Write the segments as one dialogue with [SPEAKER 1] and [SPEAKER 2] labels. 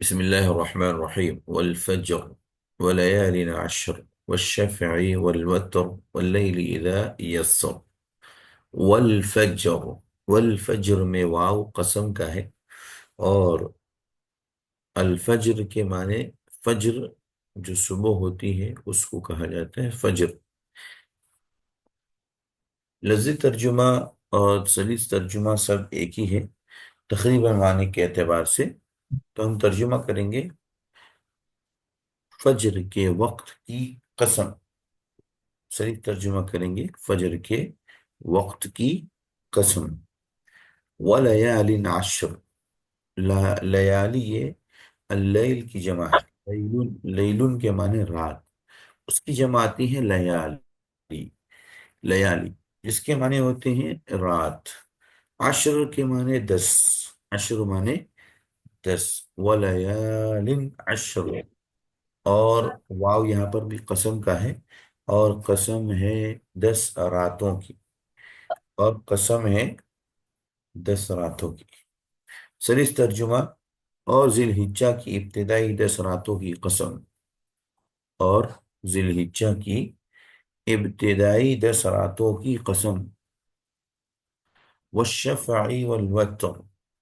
[SPEAKER 1] بسم الله الرحمن الرحيم والفجر وليال عشر والشفع والوتر والليل إذا يسر والفجر والفجر میں واو قسم کا ہے اور الفجر کے معنی فجر جو صبح ہوتی ہے اس کو کہا جاتا ہے فجر لفظی ترجمہ اور سلیس ترجمہ سب ایک ہی ہے تقریباً معنی کے اعتبار سے تو ہم ترجمہ کریں گے فجر کے وقت کی قسم صحیح ترجمہ کریں گے فجر کے وقت کی قسم ولیال عشر لیالی یہ اللیل کی جمع ہے لیلن کے معنی رات اس کی جمع آتی ہے لیالی لیالی جس کے معنی ہوتے ہیں رات عشر کے معنی 10 عشر معنی 10 ولیال عشر اور واو یہاں پر بھی قسم کا ہے اور قسم ہے 10 راتوں کی اور قسم ہے 10 راتوں کی سریس ترجمہ اور ذی الحجہ کی ابتدائی 10 راتوں کی قسم اور ذی الحجہ کی ابتدائی 10 راتوں کی قسم والشفع والوتر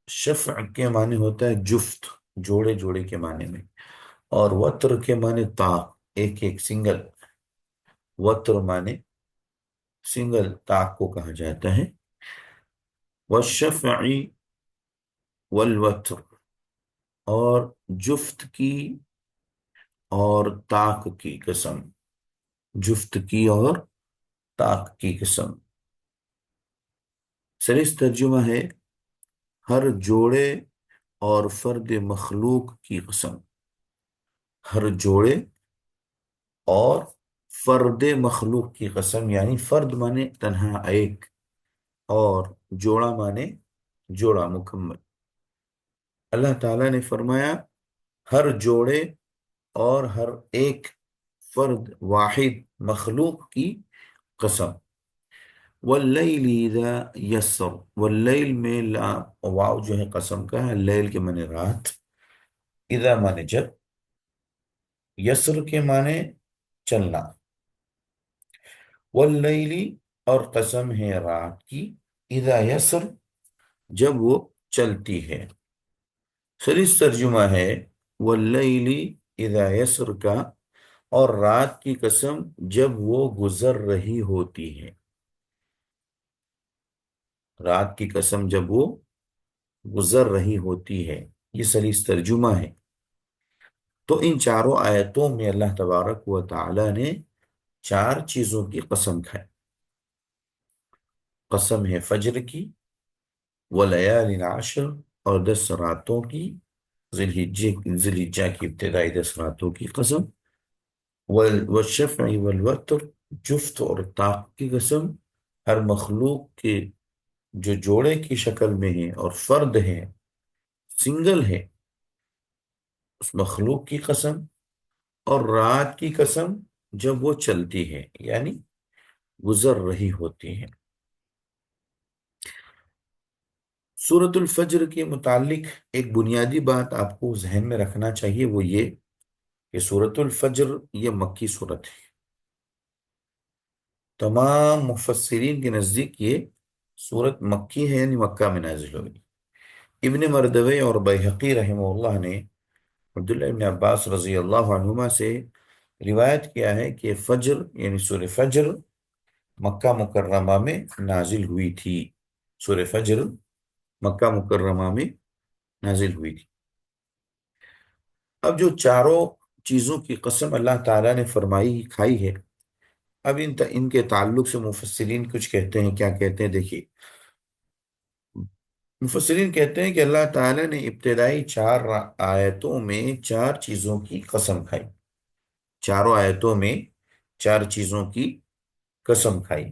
[SPEAKER 1] شفع کے معنی ہوتا ہے جفت جوڑے جوڑے کے معنی میں اور وتر کے معنی طاق ایک ایک سنگل وتر معنی سنگل طاق کو کہا جاتا ہے والشفع والوتر اور جفت کی اور طاق کی قسم جفت کی اور طاق کی قسم سریس ترجمہ ہے ہر جوڑے اور فرد مخلوق کی قسم ہر جوڑے اور فرد مخلوق کی قسم یعنی فرد مانے تنہا ایک اور جوڑا مانے جوڑا مکمل اللہ تعالیٰ نے فرمایا ہر جوڑے اور ہر ایک فرد واحد مخلوق کی قسم واللیل اذا یسر واللیل میں لا واو جو ہے قسم کا ہے لیل کے معنی رات اذا معنی جب یسر کے معنی چلنا واللیل اور قسم ہے رات کی اذا یسر جب وہ چلتی ہے خلیص ترجمہ ہے واللیل اذا یسر کا اور رات کی قسم جب وہ گزر رہی ہوتی ہے رات کی قسم جب وہ گزر رہی ہوتی ہے یہ سلیس ترجمہ ہے تو ان چاروں آیتوں میں اللہ تبارک و تعالی نے 4 چیزوں کی قسم کھائی قسم ہے فجر کی ولیال عشر اور 10 راتوں کی ذی الحجہ کی ابتدائی 10 راتوں کی قسم والشفع والوتر جفت اور طاق کی قسم ہر مخلوق کے جو جوڑے کی شکل میں ہے اور فرد ہے سنگل ہے اس مخلوق کی قسم اور رات کی قسم جب وہ چلتی ہے یعنی گزر رہی ہوتی ہے سورۃ الفجر کے متعلق ایک بنیادی بات آپ کو ذہن میں رکھنا چاہیے وہ یہ کہ سورۃ الفجر یہ مکی سورت ہے تمام مفسرین کے نزدیک یہ سورت مکی ہے یعنی مکہ میں نازل ہوئی ابن مردوی اور بیہقی رحمہ اللہ نے عبداللہ ابن عباس رضی اللہ عنہما سے روایت کیا ہے کہ فجر یعنی سورہ فجر مکہ مکرمہ میں نازل ہوئی تھی سورہ فجر مکہ مکرمہ میں نازل ہوئی تھی اب جو چاروں چیزوں کی قسم اللہ تعالیٰ نے فرمائی کھائی ہے اب ان کے تعلق سے مفسرین کچھ کہتے ہیں کیا کہتے ہیں دیکھیے مفسرین کہتے ہیں کہ اللہ تعالیٰ نے ابتدائی 4 آیتوں میں 4 چیزوں کی قسم کھائی چاروں آیتوں میں 4 چیزوں کی قسم کھائی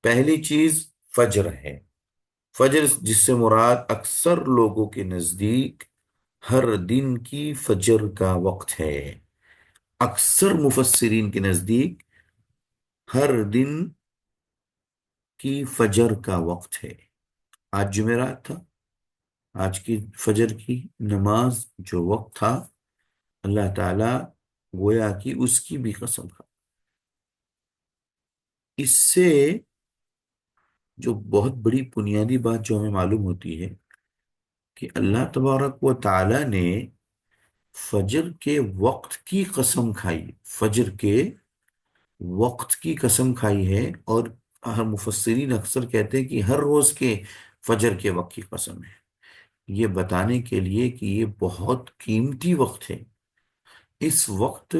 [SPEAKER 1] پہلی چیز فجر ہے فجر جس سے مراد اکثر لوگوں کے نزدیک ہر دن کی فجر کا وقت ہے اکثر مفسرین کے نزدیک ہر دن کی فجر کا وقت ہے آج جمعرات تھا آج کی فجر کی نماز جو وقت تھا، اللہ تعالی گویا کہ اس کی بھی قسم کھا۔ اس سے جو بہت بڑی بنیادی بات جو ہمیں معلوم ہوتی ہے کہ اللہ تبارک و تعالی نے فجر کے وقت کی قسم کھائی، فجر کے وقت کی قسم کھائی ہے، اور ہر مفسرین اکثر کہتے ہیں کہ ہر روز کے فجر کے وقت کی قسم ہے، یہ بتانے کے لیے کہ یہ بہت قیمتی وقت ہے۔ اس وقت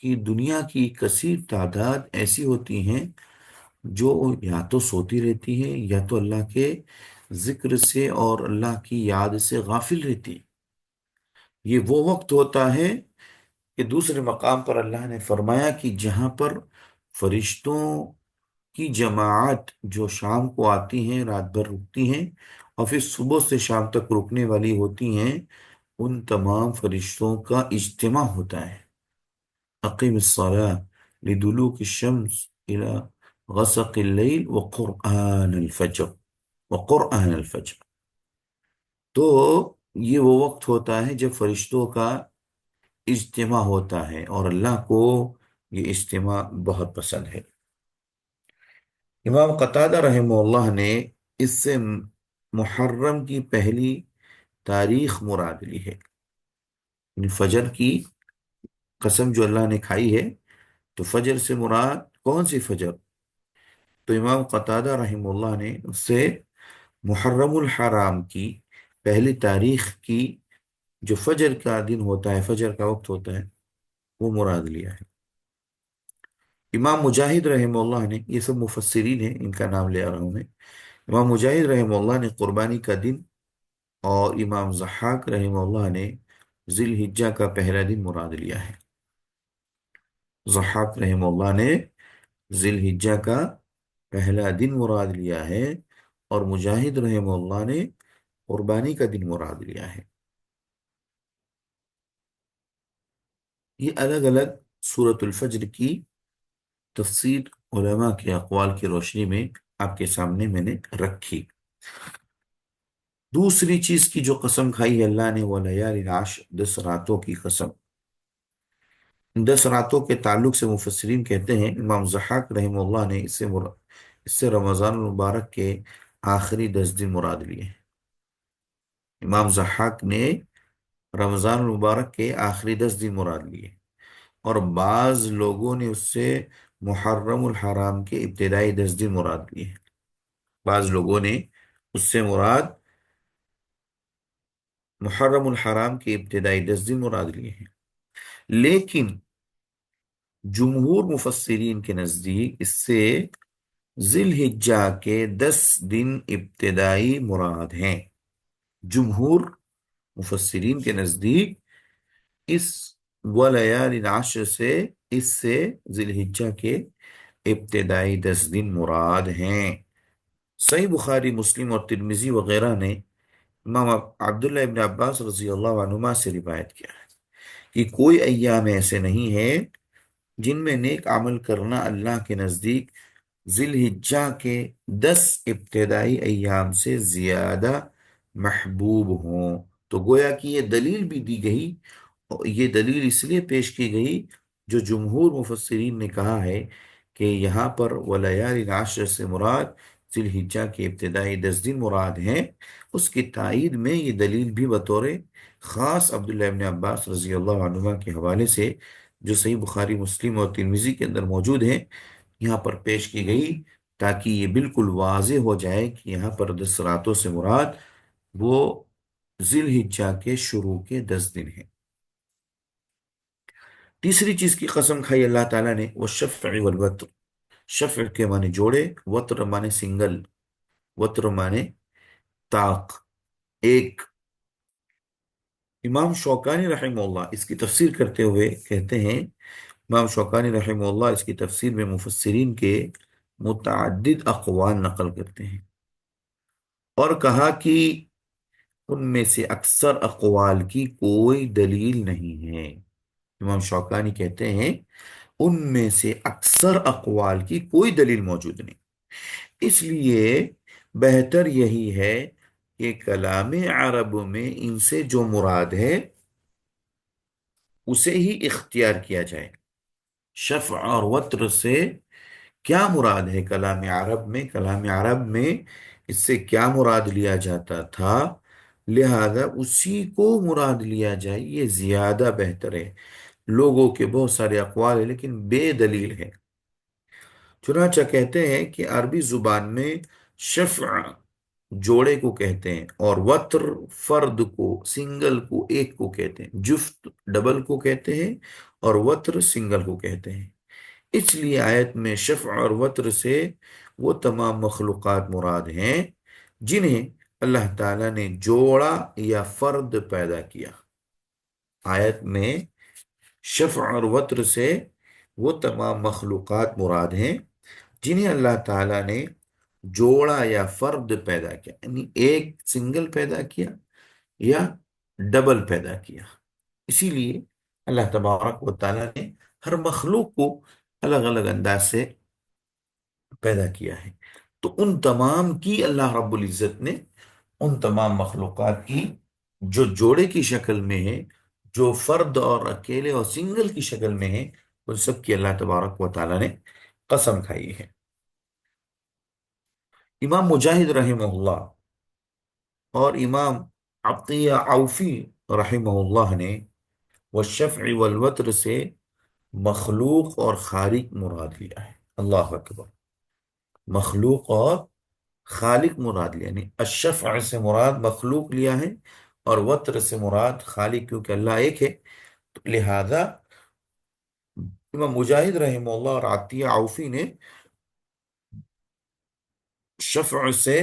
[SPEAKER 1] کی دنیا کی کثیر تعداد ایسی ہوتی ہیں جو یا تو سوتی رہتی ہیں یا تو اللہ کے ذکر سے اور اللہ کی یاد سے غافل رہتی ہیں۔ یہ وہ وقت ہوتا ہے کہ دوسرے مقام پر اللہ نے فرمایا کہ جہاں پر فرشتوں کی جماعت جو شام کو آتی ہیں، رات بھر رکتی ہیں اور پھر صبح سے شام تک رکنے والی ہوتی ہیں، ان تمام فرشتوں کا اجتماع ہوتا ہے۔ اقیم الصلاة لدلوک الشمس الى غسق اللیل وقرآن الفجر، وقرآن الفجر۔ تو یہ وہ وقت ہوتا ہے جب فرشتوں کا اجتماع ہوتا ہے، اور اللہ کو یہ اجتماع بہت پسند ہے۔ امام قتادہ رحمہ اللہ نے اس سے محرم کی پہلی تاریخ مراد لی ہے، یعنی فجر کی قسم جو اللہ نے کھائی ہے، تو فجر سے مراد کون سی فجر؟ تو امام قتادہ رحمہ اللہ نے اس سے محرم الحرام کی پہلی تاریخ کی جو فجر کا دن ہوتا ہے، فجر کا وقت ہوتا ہے، وہ مراد لیا ہے۔ امام مجاہد رحمہ اللہ نے، یہ سب مفسرین ہیں، ان کا نام لے رہا ہوں میں، امام مجاہد رحمہ اللہ نے قربانی کا دن، اور امام ضحاک رحمہ اللہ نے ذی الحجہ کا پہلا دن مراد لیا ہے۔ ضحاک رحمہ اللہ نے ذی الحجہ کا پہلا دن مراد لیا ہے، اور مجاہد رحمہ اللہ نے قربانی کا دن مراد لیا ہے۔ یہ الگ الگ سورۃ الفجر کی تفسیر علماء کے اقوال کی روشنی میں آپ کے سامنے میں نے رکھی۔ دوسری چیز کی جو قسم کھائی ہے اللہ نے، وہ لیال عشر، 10 راتوں کی قسم۔ 10 راتوں کے تعلق سے مفسرین کہتے ہیں، امام ضحاک رحمہ اللہ نے اس سے رمضان المبارک کے آخری 10 دن مراد لیے ہیں۔ امام ضحاک نے رمضان المبارک کے آخری 10 دن مراد لیے، اور بعض لوگوں نے اس سے محرم الحرام کے ابتدائی 10 دن مراد لیے ہیں۔ بعض لوگوں نے اس سے مراد محرم الحرام کے ابتدائی 10 دن مراد لیے ہیں، لیکن جمہور مفسرین کے نزدیک اس سے ذی الحجہ کے 10 دن ابتدائی مراد ہیں۔ جمہور مفسرین کے نزدیک اس ولیال عشر سے ذی الحجہ کے ابتدائی 10 دن مراد ہیں۔ صحیح بخاری، مسلم اور ترمذی وغیرہ نے امام عبداللہ ابن عباس رضی اللہ عنہما سے روایت کیا ہے کہ کوئی ایام ایسے نہیں ہے جن میں نیک عمل کرنا اللہ کے نزدیک ذی الحجہ کے 10 ابتدائی ایام سے زیادہ محبوب ہوں۔ تو گویا کہ یہ دلیل بھی دی گئی، اور یہ دلیل اس لیے پیش کی گئی جو جمہور مفسرین نے کہا ہے کہ یہاں پر ولیال عشر سے مراد ذی الحجہ کے ابتدائی 10 دن مراد ہیں۔ اس کی تائید میں یہ دلیل بھی بطور خاص عبداللہ ابن عباس رضی اللہ عنہما کے حوالے سے، جو صحیح بخاری، مسلم اور ترمذی کے اندر موجود ہیں، یہاں پر پیش کی گئی، تاکہ یہ بالکل واضح ہو جائے کہ یہاں پر 10 راتوں سے مراد وہ ذی الحجہ کے شروع کے 10 دن ہیں۔ تیسری چیز کی قسم کھائی اللہ تعالیٰ نے، وہ شفع والوتر۔ شفع کے معنی جوڑے، وتر معنی سنگل، وتر معنی طاق، ایک۔ امام شوکانی رحمہ اللہ اس کی تفسیر کرتے ہوئے کہتے ہیں، امام شوکانی رحمہ اللہ اس کی تفسیر میں مفسرین کے متعدد اقوال نقل کرتے ہیں، اور کہا کہ ان میں سے اکثر اقوال کی کوئی دلیل نہیں ہے۔ امام شوکانی کہتے ہیں ان میں سے اکثر اقوال کی کوئی دلیل موجود نہیں، اس لیے بہتر یہی ہے کہ کلام عرب میں ان سے جو مراد ہے اسے ہی اختیار کیا جائے۔ شفع اور وتر سے کیا مراد ہے کلام عرب میں؟ کلام عرب میں اس سے کیا مراد لیا جاتا تھا، لہذا اسی کو مراد لیا جائے، یہ زیادہ بہتر ہے۔ لوگوں کے بہت سارے اقوال ہیں لیکن بے دلیل ہے۔ چنانچہ کہتے ہیں کہ عربی زبان میں شفع جوڑے کو کہتے ہیں، اور وتر فرد کو، سنگل کو، ایک کو کہتے ہیں۔ جفت ڈبل کو کہتے ہیں اور وتر سنگل کو کہتے ہیں۔ اس لیے آیت میں شفع اور وتر سے وہ تمام مخلوقات مراد ہیں جنہیں اللہ تعالیٰ نے جوڑا یا فرد پیدا کیا۔ آیت میں شفع اور وتر سے وہ تمام مخلوقات مراد ہیں جنہیں اللہ تعالیٰ نے جوڑا یا فرد پیدا کیا، یعنی ایک سنگل پیدا کیا یا ڈبل پیدا کیا۔ اسی لیے اللہ تبارک و تعالیٰ نے ہر مخلوق کو الگ الگ انداز سے پیدا کیا ہے۔ تو ان تمام کی اللہ رب العزت نے ان تمام مخلوقات کی جو جوڑے کی شکل میں ہے، جو فرد اور اکیلے اور سنگل کی شکل میں ہے، ان سب کی اللہ تبارک و تعالیٰ نے قسم کھائی ہے۔ امام مجاہد رحمہ اللہ اور امام عطیہ عوفی رحمہ اللہ نے والشفع والوتر سے مخلوق اور خالق مراد لیا ہے۔ اللہ اکبر! مخلوق اور خالق مراد لیا، یعنی الشفع سے مراد مخلوق لیا ہے اور وتر سے مراد خالق، کیونکہ اللہ ایک ہے۔ تو لہذا امام مجاہد رحمہ اللہ اور عطیہ عوفی نے شفع سے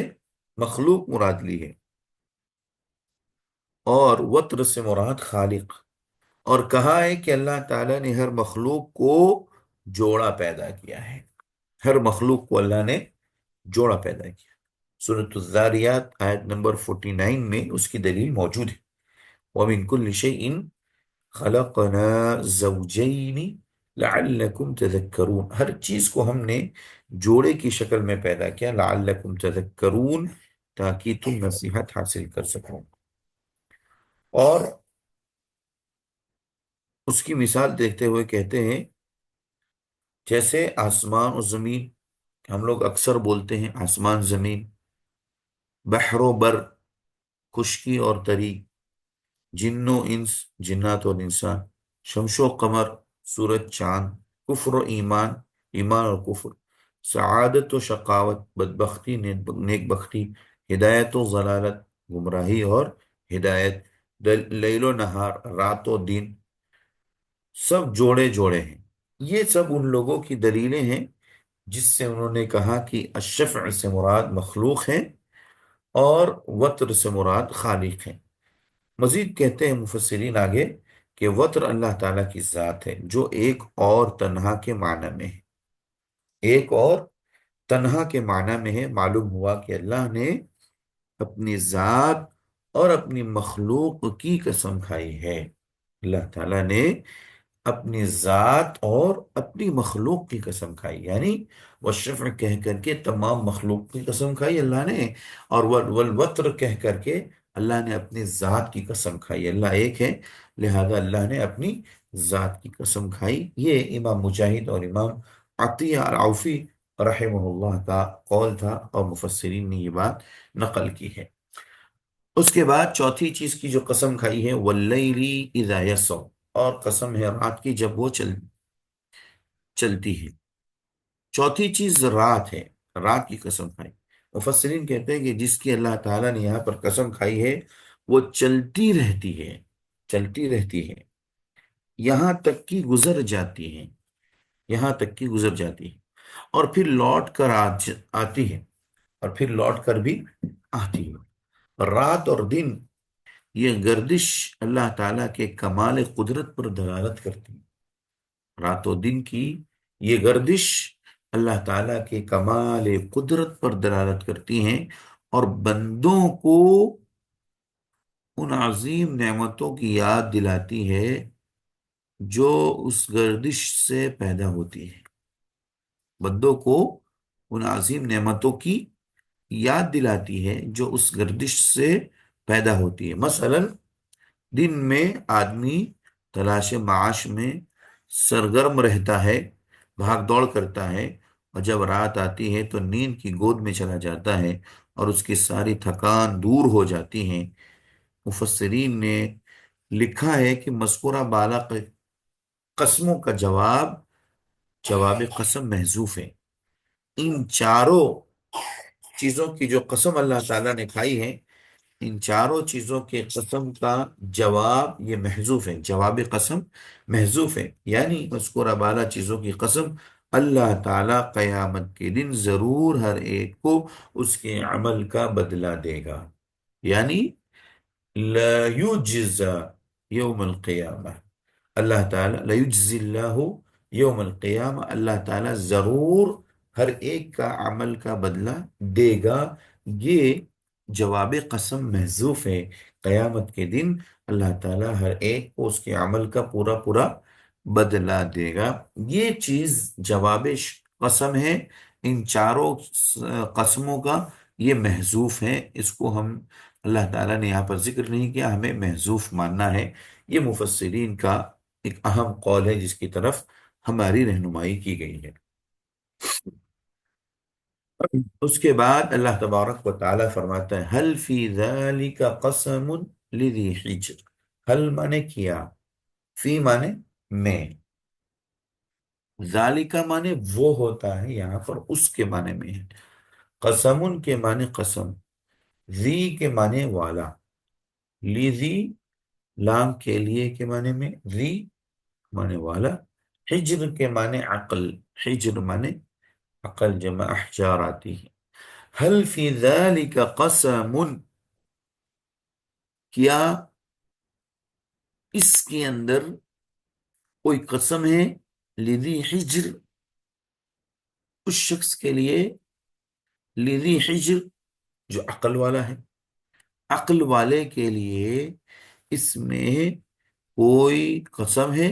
[SPEAKER 1] مخلوق مراد لی ہے اور وتر سے مراد خالق، اور کہا ہے کہ اللہ تعالیٰ نے ہر مخلوق کو جوڑا پیدا کیا ہے۔ ہر مخلوق کو اللہ نے جوڑا پیدا کیا۔ سورۃ الذاریات آیت نمبر 49 میں اس کی دلیل موجود ہے۔ وَمِن كُلِّ شَيْءٍ خَلَقْنَا زَوْجَيْنِ لَعَلَّكُمْ تَذَكَّرُونَ، ہر چیز کو ہم نے جوڑے کی شکل میں پیدا کیا، لَعَلَّكُمْ تَذَكَّرُونَ، تاکہ تم نصیحت حاصل کر سکو۔ اور اس کی مثال دیکھتے ہوئے کہتے ہیں جیسے آسمان و زمین، ہم لوگ اکثر بولتے ہیں آسمان زمین، بحر و بر، خشکی اور تری، جن و انس، جنات اور انسان، شمس و قمر، سورج چاند، کفر و ایمان، ایمان اور کفر، سعادت و شقاوت، بدبختی نیک بختی، ہدایت و ضلالت، گمراہی اور ہدایت، لیل و نہار، رات و دن، سب جوڑے جوڑے ہیں۔ یہ سب ان لوگوں کی دلیلیں ہیں جس سے انہوں نے کہا کہ الشفع سے مراد مخلوق ہے اور وتر سے مراد خالق ہے۔ مزید کہتے ہیں مفسرین آگے کہ وتر اللہ تعالیٰ کی ذات ہے جو ایک اور تنہا کے معنی میں ہے۔ ایک اور تنہا کے معنی میں ہے۔ معلوم ہوا کہ اللہ نے اپنی ذات اور اپنی مخلوق کی قسم کھائی ہے۔ اللہ تعالیٰ نے اپنی ذات اور اپنی مخلوق کی قسم کھائی، یعنی والشفع کہہ کر کے تمام مخلوق کی قسم کھائی اللہ نے، اور والوتر کہہ کر کے اللہ نے اپنی ذات کی قسم کھائی۔ اللہ ایک ہے، لہذا اللہ نے اپنی ذات کی قسم کھائی۔ یہ امام مجاہد اور امام عطیہ العوفی رحمہ اللہ کا قول تھا اور مفسرین نے یہ بات نقل کی ہے۔ اس کے بعد چوتھی چیز کی جو قسم کھائی ہے واللیل اذا یسر، اور قسم ہے رات کی جب وہ چلتی ہے۔ چوتھی چیز رات ہے، رات کی قسم کھائی۔ مفسرین کہتے ہیں کہ جس کی اللہ تعالیٰ نے یہاں پر قسم کھائی ہے وہ چلتی رہتی ہے، چلتی رہتی ہے، یہاں تک کہ گزر جاتی ہے، یہاں تک کہ گزر جاتی ہے، اور پھر لوٹ کر آتی ہے، اور پھر لوٹ کر بھی آتی ہے۔ رات اور دن یہ گردش اللہ تعالیٰ کے کمال قدرت پر دلالت کرتی ہے۔ رات و دن کی یہ گردش اللہ تعالیٰ کے کمال قدرت پر دلالت کرتی ہیں اور بندوں کو ان عظیم نعمتوں کی یاد دلاتی ہے جو اس گردش سے پیدا ہوتی ہے۔ بندوں کو ان عظیم نعمتوں کی یاد دلاتی ہے جو اس گردش سے پیدا ہوتی ہے۔ مثلا دن میں آدمی تلاش معاش میں سرگرم رہتا ہے، بھاگ دوڑ کرتا ہے، اور جب رات آتی ہے تو نیند کی گود میں چلا جاتا ہے اور اس کی ساری تھکان دور ہو جاتی ہے۔ مفسرین نے لکھا ہے کہ مذکورہ بالا قسموں کا جواب قسم محذوف ہے۔ ان چاروں چیزوں کی جو قسم اللہ تعالیٰ نے کھائی ہے، ان چاروں چیزوں کے قسم کا جواب یہ محذوف ہے، جواب قسم محذوف ہے، یعنی مذکورہ بالا چیزوں کی قسم اللہ تعالیٰ قیامت کے دن ضرور ہر ایک کو اس کے عمل کا بدلہ دے گا، یعنی لا یجزا یوم القیامہ، اللہ تعالیٰ لیجزی اللہ یوم القیامہ، اللہ تعالیٰ ضرور ہر ایک کا عمل کا بدلہ دے گا۔ یہ جواب قسم محذوف ہے، قیامت کے دن اللہ تعالیٰ ہر ایک کو اس کے عمل کا پورا پورا بدلہ دے گا۔ یہ چیز جواب قسم ہے، ان چاروں قسموں کا یہ محذوف ہے، اس کو ہم اللہ تعالیٰ نے یہاں پر ذکر نہیں کیا، ہمیں محذوف ماننا ہے۔ یہ مفسرین کا ایک اہم قول ہے جس کی طرف ہماری رہنمائی کی گئی ہے۔ اس کے بعد اللہ تبارک و تعالیٰ فرماتا ہے حل فی ذالک قسم لذی حجر، حل مانے کیا، فی مانے میں، ذالکا مانے وہ ہوتا ہے، یہاں پر اس کے معنی میں ہے، قسم کے معنی قسم، ذی کے معنی والا، لذی لام کے لیے کے معنی میں، ذی معنی والا، حجر کے معنی عقل، حجر معنی عقل جمع احجار آتی ہے۔ حل فی ذالک قسم، کیا اس کے اندر کوئی قسم ہے، لذی حجر اس شخص کے لیے، لذی حجر جو عقل والا ہے، عقل والے کے لیے اس میں کوئی قسم ہے؟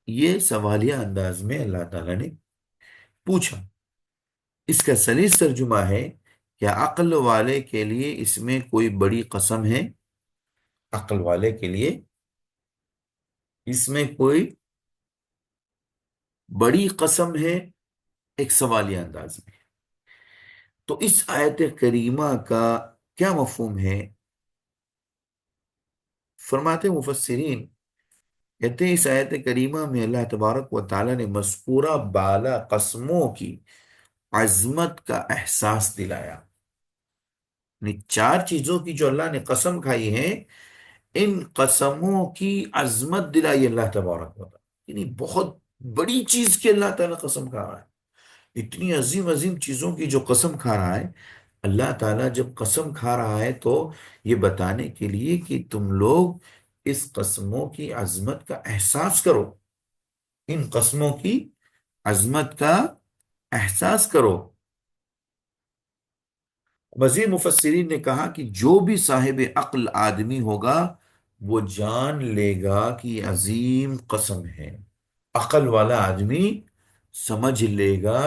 [SPEAKER 1] یہ سوالیہ انداز میں اللہ تعالیٰ نے پوچھا۔ اس کا سلیس ترجمہ ہے کیا عقل والے کے لیے اس میں کوئی بڑی قسم ہے؟ عقل والے کے لیے اس میں کوئی بڑی قسم ہے، ایک سوالیہ انداز میں۔ تو اس آیت کریمہ کا کیا مفہوم ہے؟ فرماتے مفسرین، کہتے ہیں اس آیت کریمہ میں اللہ تبارک و تعالیٰ نے مذکورہ بالا قسموں کی عظمت کا احساس دلایا، یعنی چار چیزوں کی جو اللہ نے قسم کھائی ہے، ان قسموں کی عظمت دلائی اللہ تبارک و تعالیٰ، یعنی بہت بڑی چیز کی اللہ تعالیٰ قسم کھا رہا ہے، اتنی عظیم عظیم چیزوں کی جو قسم کھا رہا ہے اللہ تعالیٰ، جب قسم کھا رہا ہے تو یہ بتانے کے لیے کہ تم لوگ اس قسموں کی عظمت کا احساس کرو، ان قسموں کی عظمت کا احساس کرو۔ مزید مفسرین نے کہا کہ جو بھی صاحب عقل آدمی ہوگا وہ جان لے گا کہ یہ عظیم قسم ہے، عقل والا آدمی سمجھ لے گا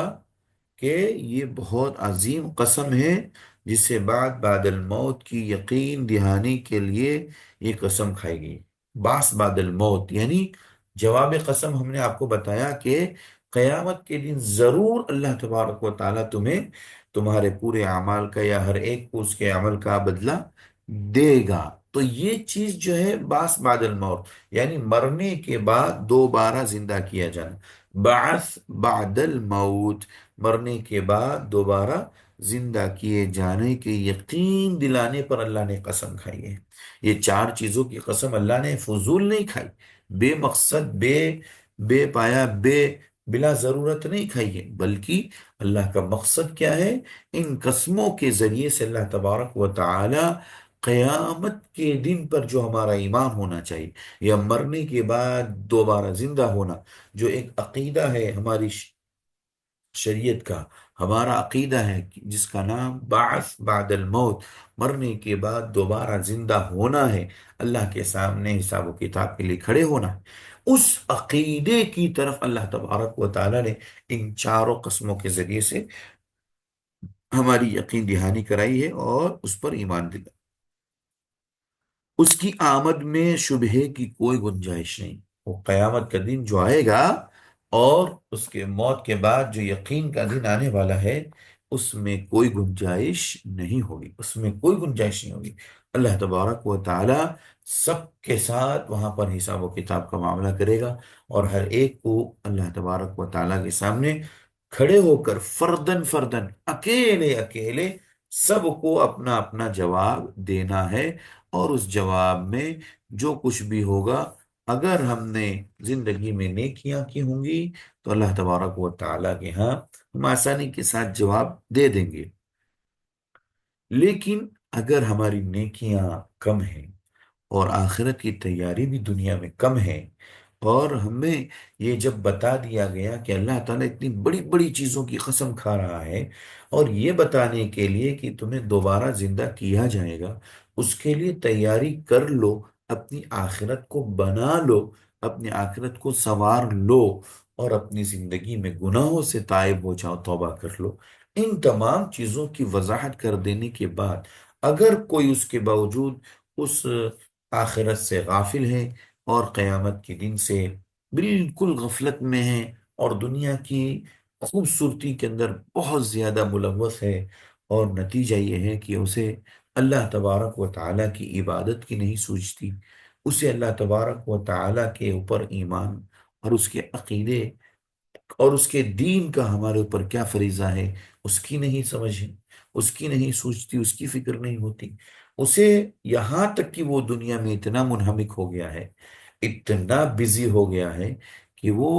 [SPEAKER 1] کہ یہ بہت عظیم قسم ہے، جسے بعد الموت کی یقین دہانی کے لیے یہ قسم کھائی گئی۔ بعد الموت یعنی جواب قسم ہم نے آپ کو بتایا کہ قیامت کے دن ضرور اللہ تبارک و تعالیٰ تمہیں تمہارے پورے اعمال کا یا ہر ایک کو اس کے عمل کا بدلہ دے گا۔ تو یہ چیز جو ہے بعد الموت یعنی مرنے کے بعد دوبارہ زندہ کیا جانا، بعث بعد الموت، مرنے کے بعد دوبارہ زندہ کیے جانے کے یقین دلانے پر اللہ نے قسم کھائی ہے۔ یہ چار چیزوں کی قسم اللہ نے فضول نہیں کھائی، بے مقصد، بے پایا، بلا ضرورت نہیں کھائی ہے، بلکہ اللہ کا مقصد کیا ہے؟ ان قسموں کے ذریعے سے اللہ تبارک و تعالی قیامت کے دن پر جو ہمارا ایمان ہونا چاہیے، یا مرنے کے بعد دوبارہ زندہ ہونا، جو ایک عقیدہ ہے ہماری شریعت کا، ہمارا عقیدہ ہے جس کا نام بعث بعد الموت، مرنے کے بعد دوبارہ زندہ ہونا ہے، اللہ کے سامنے حساب و کتاب کے لیے کھڑے ہونا ہے، اس عقیدے کی طرف اللہ تبارک و تعالی نے ان چاروں قسموں کے ذریعے سے ہماری یقین دہانی کرائی ہے اور اس پر ایمان دلا۔ اس کی آمد میں شبہے کی کوئی گنجائش نہیں۔ وہ قیامت کا دن جو آئے گا اور اس کے موت کے بعد جو یقین کا دن آنے والا ہے، اس میں کوئی گنجائش نہیں ہوگی، اس میں کوئی گنجائش نہیں ہوگی۔ اللہ تبارک و تعالی سب کے ساتھ وہاں پر حساب و کتاب کا معاملہ کرے گا، اور ہر ایک کو اللہ تبارک و تعالی کے سامنے کھڑے ہو کر فردن فردن، اکیلے اکیلے سب کو اپنا اپنا جواب دینا ہے۔ اور اس جواب میں جو کچھ بھی ہوگا، اگر ہم نے زندگی میں نیکیاں کی ہوں گی تو اللہ تبارک و تعالیٰ کے ہاں ہم آسانی کے ساتھ جواب دے دیں گے، لیکن اگر ہماری نیکیاں کم ہیں اور آخرت کی تیاری بھی دنیا میں کم ہے، اور ہمیں یہ جب بتا دیا گیا کہ اللہ تعالیٰ اتنی بڑی بڑی چیزوں کی قسم کھا رہا ہے، اور یہ بتانے کے لیے کہ تمہیں دوبارہ زندہ کیا جائے گا، اس کے لیے تیاری کر لو، اپنی آخرت کو بنا لو، اپنی آخرت کو سنوار لو، اور اپنی زندگی میں گناہوں سے تائب ہو جاؤ، توبہ کر لو۔ ان تمام چیزوں کی وضاحت کر دینے کے بعد اگر کوئی اس کے باوجود اس آخرت سے غافل ہے اور قیامت کے دن سے بالکل غفلت میں ہے، اور دنیا کی خوبصورتی کے اندر بہت زیادہ ملوث ہے، اور نتیجہ یہ ہے کہ اسے اللہ تبارک و تعالیٰ کی عبادت کی نہیں سوچتی، اسے اللہ تبارک و تعالیٰ کے اوپر ایمان اور اس کے عقیدے اور اس کے دین کا ہمارے اوپر کیا فریضہ ہے، اس کی نہیں سمجھ ہے، اس کی نہیں سوچتی، اس کی فکر نہیں ہوتی۔ اسے یہاں تک کہ وہ دنیا میں اتنا منہمک ہو گیا ہے، اتنا بزی ہو گیا ہے کہ وہ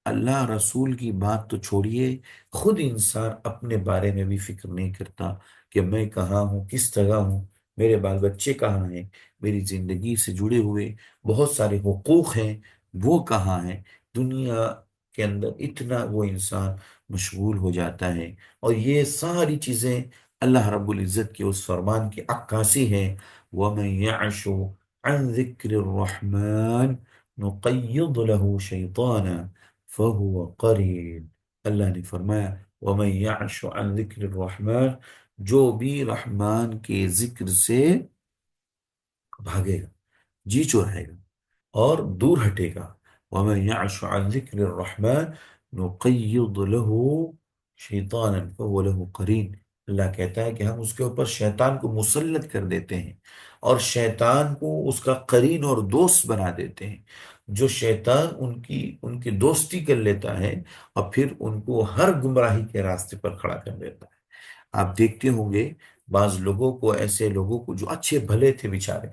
[SPEAKER 1] اللہ رسول کی بات تو چھوڑیے، خود انسان اپنے بارے میں بھی فکر نہیں کرتا کہ میں کہاں ہوں، کس جگہ ہوں، میرے بال بچے کہاں ہیں، میری زندگی سے جڑے ہوئے بہت سارے حقوق ہیں، وہ کہاں ہیں۔ دنیا کے اندر اتنا وہ انسان مشغول ہو جاتا ہے، اور یہ ساری چیزیں اللہ رب العزت کے اس فرمان کی عکاسی ہے، وَمَن يَعْشُ عَن ذِكْرِ الرَّحْمَنِ نُقَيِّضْ لَهُ شَيْطَانًا فَهُوَ قَرِينٌ۔ اللہ نے فرمایا وَمَن يَعْشُ عَن ذِكْرِ الرَّحْمَنِ، جو بھی رحمان کے ذکر سے بھاگے گا، جی چرائے گا اور دور ہٹے گا، وَمَن يَعْشُ عَن ذِكْرِ الرَّحْمَنِ نُقَيِّضْ لَهُ شَيْطَانًا فَهُوَ لَهُ قَرِينٌ۔ اللہ کہتا ہے کہ ہم اس کے اوپر شیطان کو مسلط کر دیتے ہیں، اور شیطان کو اس کا قرین اور دوست بنا دیتے ہیں۔ جو شیطان ان کی دوستی کر لیتا ہے، اور پھر ان کو ہر گمراہی کے راستے پر کھڑا کر دیتا ہے۔ آپ دیکھتے ہوں گے بعض لوگوں کو، ایسے لوگوں کو جو اچھے بھلے تھے بیچارے،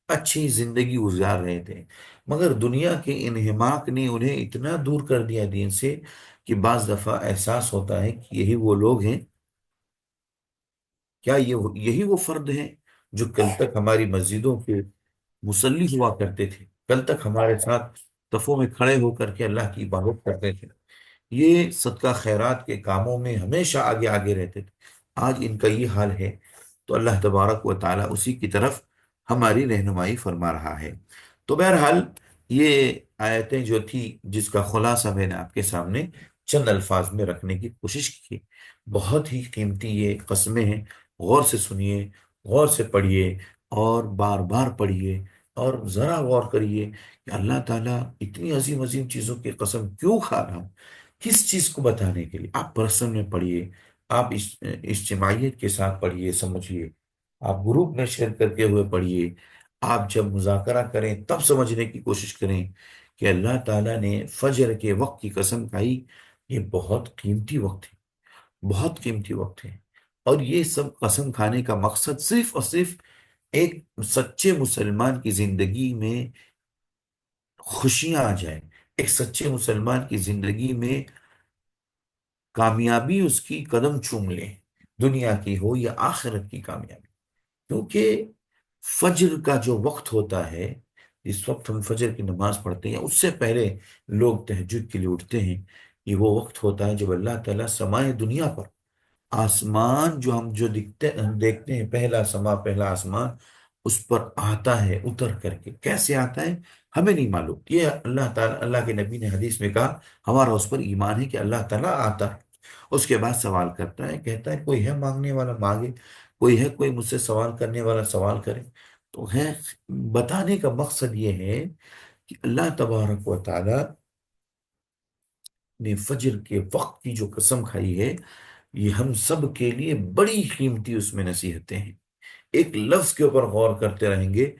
[SPEAKER 1] اچھی زندگی گزار رہے تھے، مگر دنیا کے انہماک نے انہیں اتنا دور کر دیا دین سے کہ بعض دفعہ احساس ہوتا ہے کہ یہی وہ لوگ ہیں، کیا یہی وہ فرد ہیں جو کل تک ہماری مسجدوں کے مصلی ہوا کرتے تھے، کل تک ہمارے ساتھ صفوں میں کھڑے ہو کر کے اللہ کی عبادت کرتے تھے، یہ صدقہ خیرات کے کاموں میں ہمیشہ آگے آگے رہتے تھے، آج ان کا یہ حال ہے۔ تو اللہ تبارک و تعالیٰ اسی کی طرف ہماری رہنمائی فرما رہا ہے۔ تو بہرحال یہ آیتیں جو تھی، جس کا خلاصہ میں نے آپ کے سامنے چند الفاظ میں رکھنے کی کوشش کی، بہت ہی قیمتی یہ قسمیں ہیں، غور سے سنیے، غور سے پڑھیے، اور بار بار پڑھیے، اور ذرا غور کریے کہ اللہ تعالیٰ اتنی عظیم عظیم چیزوں کی قسم کیوں کھا رہا، کس چیز کو بتانے کے لیے۔ آپ پرسن میں پڑھیے، آپ اجتماعیت کے ساتھ پڑھیے، سمجھیے، آپ گروپ میں شیئر کر کے ہوئے پڑھیے، آپ جب مذاکرہ کریں تب سمجھنے کی کوشش کریں کہ اللہ تعالیٰ نے فجر کے وقت کی قسم کھائی، یہ بہت قیمتی وقت ہے، بہت قیمتی وقت ہے۔ اور یہ سب قسم کھانے کا مقصد صرف اور صرف ایک سچے مسلمان کی زندگی میں خوشیاں آ جائیں، ایک سچے مسلمان کی زندگی میں کامیابی اس کی قدم چوم لے، دنیا کی ہو یا آخرت کی کامیابی۔ کیونکہ فجر کا جو وقت ہوتا ہے، جس وقت ہم فجر کی نماز پڑھتے ہیں، اس سے پہلے لوگ تہجد کے لیے اٹھتے ہیں، یہ وہ وقت ہوتا ہے جب اللہ تعالیٰ سمائے دنیا پر، آسمان جو ہم ہم دیکھتے ہیں، پہلا سما، پہلا آسمان، اس پر آتا ہے اتر کر کے۔ کیسے آتا ہے ہمیں نہیں معلوم، یہ اللہ تعالیٰ، اللہ کے نبی نے حدیث میں کہا ہمارا اس پر ایمان ہے کہ اللہ تعالیٰ آتا ہے۔ اس کے بعد سوال کرتا ہے، کہتا ہے کوئی ہے مانگنے والا مانگے، کوئی ہے کوئی مجھ سے سوال کرنے والا سوال کرے۔ تو ہے، بتانے کا مقصد یہ ہے کہ اللہ تبارک و تعالی نے فجر کے وقت کی جو قسم کھائی ہے، یہ ہم سب کے لیے بڑی قیمتی اس میں نصیحتیں ہیں۔ ایک لفظ کے اوپر غور کرتے رہیں گے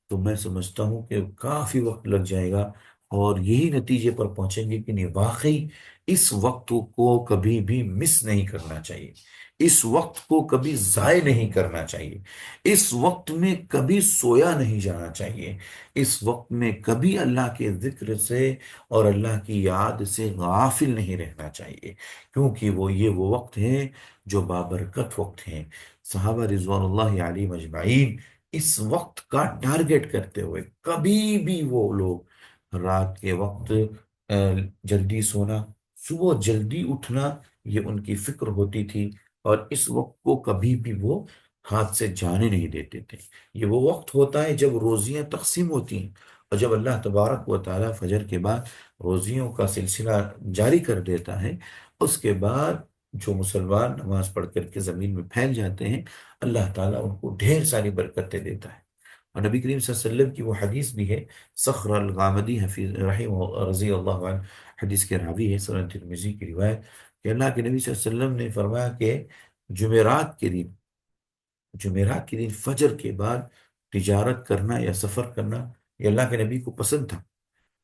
[SPEAKER 1] تو میں سمجھتا ہوں کہ کافی وقت لگ جائے گا، اور یہی نتیجے پر پہنچیں گے کہ نہیں، واقعی اس وقت کو کبھی بھی مس نہیں کرنا چاہیے، اس وقت کو کبھی ضائع نہیں کرنا چاہیے، اس وقت میں کبھی سویا نہیں جانا چاہیے، اس وقت میں کبھی اللہ کے ذکر سے اور اللہ کی یاد سے غافل نہیں رہنا چاہیے، کیونکہ وہ وقت ہے جو بابرکت وقت ہیں۔ صحابہ رضوان اللہ علیہ مجمعین اس وقت کا ٹارگٹ کرتے ہوئے کبھی بھی وہ لوگ رات کے وقت جلدی سونا، صبح جلدی اٹھنا، یہ ان کی فکر ہوتی تھی، اور اس وقت کو کبھی بھی وہ ہاتھ سے جانے نہیں دیتے تھے۔ یہ وہ وقت ہوتا ہے جب روزیاں تقسیم ہوتی ہیں، اور جب اللہ تبارک و تعالیٰ فجر کے بعد روزیوں کا سلسلہ جاری کر دیتا ہے، اس کے بعد جو مسلمان نماز پڑھ کر کے زمین میں پھیل جاتے ہیں، اللہ تعالیٰ ان کو ڈھیر ساری برکتیں دیتا ہے۔ اور نبی کریم صلی اللہ علیہ وسلم کی وہ حدیث بھی ہے، صخر الغامدی حفیظ رحیم رضی اللہ عنہ حدیث کے راوی ہے، سنن ترمذی کی روایت، کہ اللہ کے نبی صلی اللہ علیہ وسلم نے فرمایا کہ جمعرات کے دن جمعرات کے دن فجر کے بعد تجارت کرنا یا سفر کرنا، یہ اللہ کے نبی کو پسند تھا۔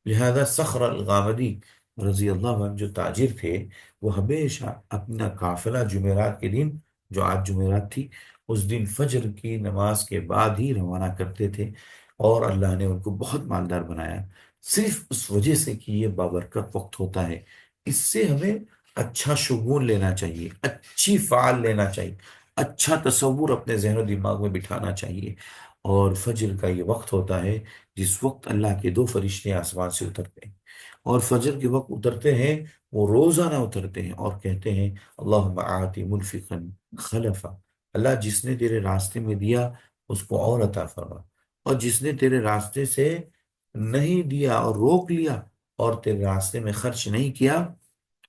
[SPEAKER 1] لہذا صخر الغامدی رضی اللہ عنہ جو تاجر تھے، وہ ہمیشہ اپنا قافلہ جمعرات کے دن، جو آج جمعرات تھی، اس دن فجر کی نماز کے بعد ہی روانہ کرتے تھے، اور اللہ نے ان کو بہت مالدار بنایا، صرف اس وجہ سے کہ یہ بابرکت وقت ہوتا ہے۔ اس سے ہمیں اچھا شگون لینا چاہیے، اچھی فعال لینا چاہیے، اچھا تصور اپنے ذہن و دماغ میں بٹھانا چاہیے۔ اور فجر کا یہ وقت ہوتا ہے جس وقت اللہ کے دو فرشتے آسمان سے اترتے ہیں، اور فجر کے وقت اترتے ہیں، وہ روزانہ اترتے ہیں اور کہتے ہیں اللہم آتی منفقا خلفا، اللہ جس نے تیرے راستے میں دیا اس کو اور عطا فرما، اور جس نے تیرے راستے سے نہیں دیا اور روک لیا اور تیرے راستے میں خرچ نہیں کیا،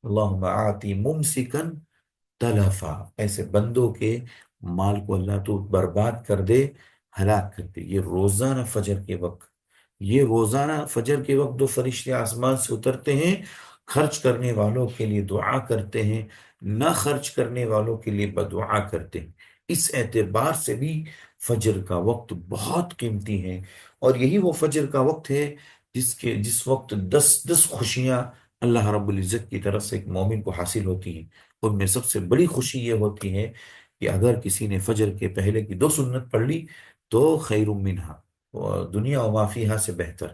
[SPEAKER 1] اللہم آتی ممسکن تلفا، ایسے بندوں کے مال کو اللہ تو برباد کر دے، ہلاک کر دے۔ یہ روزانہ فجر کے وقت دو فرشتے آسمان سے اترتے ہیں، خرچ کرنے والوں کے لیے دعا کرتے ہیں، نہ خرچ کرنے والوں کے لیے بدعا کرتے ہیں۔ اس اعتبار سے بھی فجر کا وقت بہت قیمتی ہے، اور یہی وہ فجر کا وقت ہے جس وقت 10 خوشیاں اللہ رب العزت کی طرف سے ایک مومن کو حاصل ہوتی ہیں۔ ان میں سب سے بڑی خوشی یہ ہوتی ہے کہ اگر کسی نے فجر کے پہلے کی 2 سنت پڑھ لی تو خیر منہا، اور دنیا و ما فیہا سے بہتر،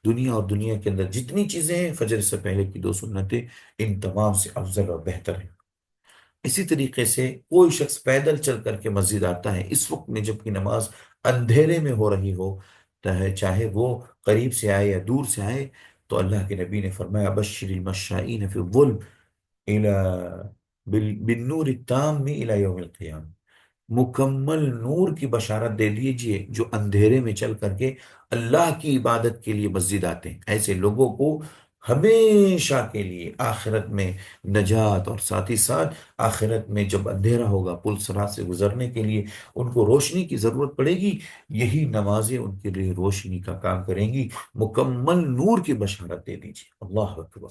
[SPEAKER 1] دنیا اور دنیا کے اندر جتنی چیزیں ہیں، فجر سے پہلے کی 2 سنتیں ان تمام سے افضل اور بہتر ہیں۔ اسی طریقے سے کوئی شخص پیدل چل کر کے مسجد آتا ہے اس وقت میں جب کہ نماز اندھیرے میں ہو رہی ہو، چاہے وہ قریب سے آئے یا دور سے آئے، تو اللہ کے نبی نے فرمایا بشر المشائین فی الظلم بالنور التام الى یوم القیامہ، مکمل نور کی بشارت دے دیجئے جو اندھیرے میں چل کر کے اللہ کی عبادت کے لیے مسجد آتے ہیں، ایسے لوگوں کو ہمیشہ کے لیے آخرت میں نجات، اور ساتھ ہی ساتھ آخرت میں جب اندھیرا ہوگا، پل صراط سے گزرنے کے لیے ان کو روشنی کی ضرورت پڑے گی، یہی نمازیں ان کے لیے روشنی کا کام کریں گی۔ مکمل نور کی بشارت دے دیجیے۔ اللہ اکبر،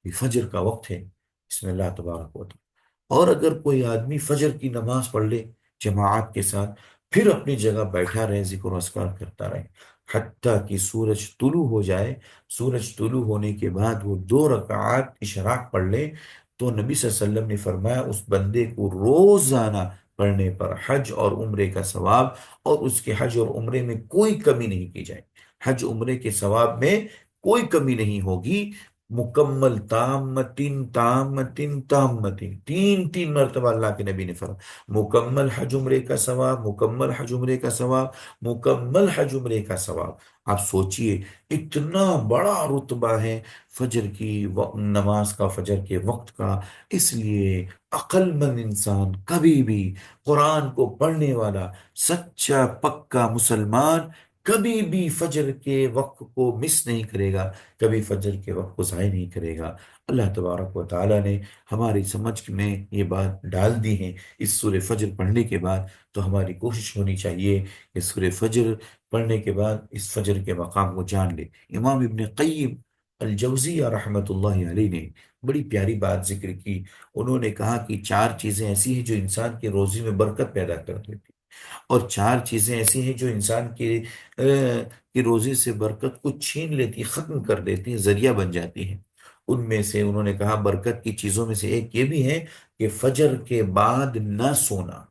[SPEAKER 1] یہ فجر کا وقت ہے، اس میں اللہ تبارک و تعالی، اور اگر کوئی آدمی فجر کی نماز پڑھ لے جماعت کے ساتھ، پھر اپنی جگہ بیٹھا رہے، ذکر و اذکار کرتا رہے حتیٰ کہ سورج طلوع ہو جائے، سورج طلوع ہونے کے بعد وہ 2 رکعات اشراق پڑھ لے، تو نبی صلی اللہ علیہ وسلم نے فرمایا اس بندے کو روزانہ پڑھنے پر حج اور عمرے کا ثواب، اور اس کے حج اور عمرے میں کوئی کمی نہیں کی جائے، حج عمرے کے ثواب میں کوئی کمی نہیں ہوگی، مکمل تامتن تامتن تامتن، 3 مرتبہ اللہ کے نبی نے فرمایا مکمل حج عمرے کا ثواب، مکمل حج عمرے کا ثواب، مکمل حج عمرے کا ثواب۔ آپ سوچئے اتنا بڑا رتبہ ہے فجر کی نماز کا، فجر کے وقت کا، اس لیے عقل مند انسان کبھی بھی، قرآن کو پڑھنے والا سچا پکا مسلمان کبھی بھی فجر کے وقت کو مس نہیں کرے گا، کبھی فجر کے وقت کو ضائع نہیں کرے گا۔ اللہ تبارک و تعالیٰ نے ہماری سمجھ میں یہ بات ڈال دی ہے اس سورہ فجر پڑھنے کے بعد، تو ہماری کوشش ہونی چاہیے کہ سورہ فجر پڑھنے کے بعد اس فجر کے مقام کو جان لے۔ امام ابن قیم الجوزیہ رحمۃ اللہ علیہ نے بڑی پیاری بات ذکر کی۔ انہوں نے کہا کہ چار چیزیں ایسی ہیں جو انسان کی روزی میں برکت پیدا کر دیتی، اور چار چیزیں ایسی ہیں جو انسان کی روزی سے برکت کو چھین لیتی، ختم کر دیتی ہیں، ذریعہ بن جاتی ہیں۔ ان میں سے انہوں نے کہا برکت کی چیزوں میں سے ایک یہ بھی ہے کہ فجر کے بعد نہ سونا،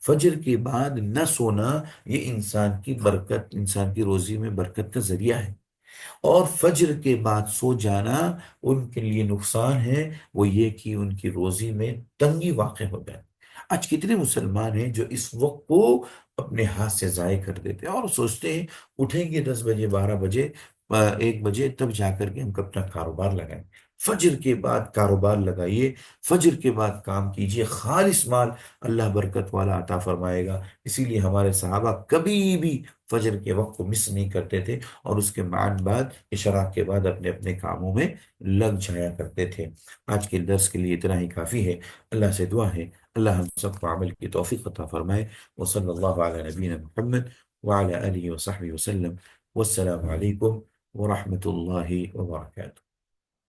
[SPEAKER 1] فجر کے بعد نہ سونا یہ انسان کی برکت، انسان کی روزی میں برکت کا ذریعہ ہے۔ اور فجر کے بعد سو جانا ان کے لیے نقصان ہے، وہ یہ کہ ان کی روزی میں تنگی واقع ہو جائے۔ آج کتنے مسلمان ہیں جو اس وقت کو اپنے ہاتھ سے ضائع کر دیتے ہیں اور سوچتے ہیں اٹھیں گے 10 بجے 12 بجے 1 بجے تب جا کر کے ہم اپنا کاروبار لگائیں۔ فجر کے بعد کاروبار لگائیے، فجر کے بعد کام کیجئے، خالص مال اللہ برکت والا عطا فرمائے گا۔ اسی لیے ہمارے صحابہ کبھی بھی فجر کے وقت کو مس نہیں کرتے تھے، اور اس کے بعد اشراق کے بعد اپنے اپنے کاموں میں لگ جایا کرتے تھے۔ آج کے درس کے لیے اتنا ہی کافی ہے۔ اللہ سے دعا ہے اللہ ہم سب کو عمل کی توفیق عطا فرمائے۔ وصلی اللہ علی نبینا محمد وعلی آلہ وصحبہ وسلم، والسلام علیکم ورحمۃ اللہ وبرکاتہ۔